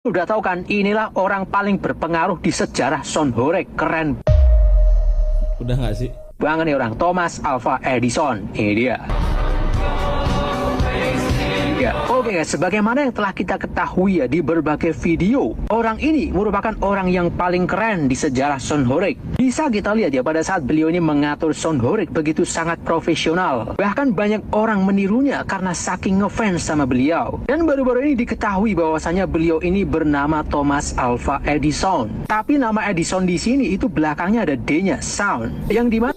Udah tahu kan, inilah orang paling berpengaruh di sejarah Songhorek. Keren Udah nggak sih? banget nih orang, Thomas Alva Edison. Ini dia. Ya, oke guys, sebagaimana yang telah kita ketahui ya di berbagai video, orang ini merupakan orang yang paling keren di sejarah Songhorek. Bisa kita lihat ya, pada saat beliau ini mengatur Songhorek begitu sangat profesional. Bahkan banyak orang menirunya karena saking ngefans sama beliau. Dan baru-baru ini diketahui bahwasanya beliau ini bernama Thomas Alva Edison. Tapi nama Edison di sini itu belakangnya ada D-nya, Sound. Yang dimana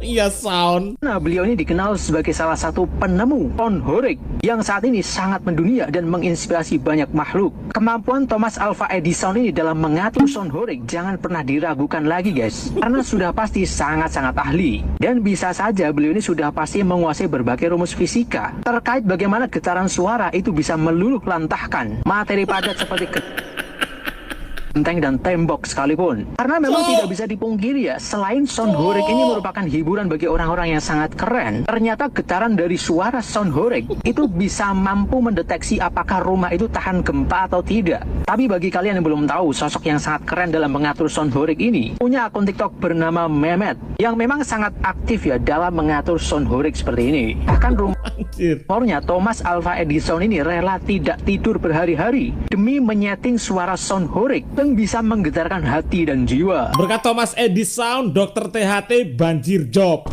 Iya, sound. beliau ini dikenal sebagai salah satu penemu Songhorek yang saat ini sangat mendunia dan menginspirasi banyak makhluk. Kemampuan Thomas Alva Edison ini dalam mengatur Songhorek jangan pernah diragukan lagi guys, karena sudah pasti sangat-sangat ahli. Dan bisa saja beliau ini sudah pasti menguasai berbagai rumus fisika terkait bagaimana getaran suara itu bisa meluluh lantahkan materi padat seperti genteng dan tembok sekalipun. Karena memang tidak bisa dipungkiri ya, selain Songhorek ini merupakan hiburan bagi orang-orang yang sangat keren, ternyata getaran dari suara Songhorek itu bisa mampu mendeteksi apakah rumah itu tahan gempa atau tidak. Tapi bagi kalian yang belum tahu, sosok yang sangat keren dalam mengatur Songhorek ini punya akun TikTok bernama Mehmet yang memang sangat aktif ya dalam mengatur Songhorek seperti ini. Bahkan rumornya Thomas Alva Edison ini rela tidak tidur berhari-hari demi menyeting suara Songhorek yang bisa menggetarkan hati dan jiwa. Berkat Thomas Edison, dokter THT banjir job.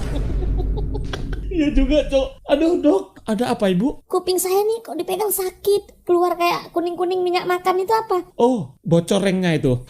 Iya juga, Cok. Aduh, Dok. Ada apa, Ibu? Kuping saya nih kok dipegang sakit. Keluar kayak kuning-kuning minyak makan itu apa? Oh, bocor ringnya itu.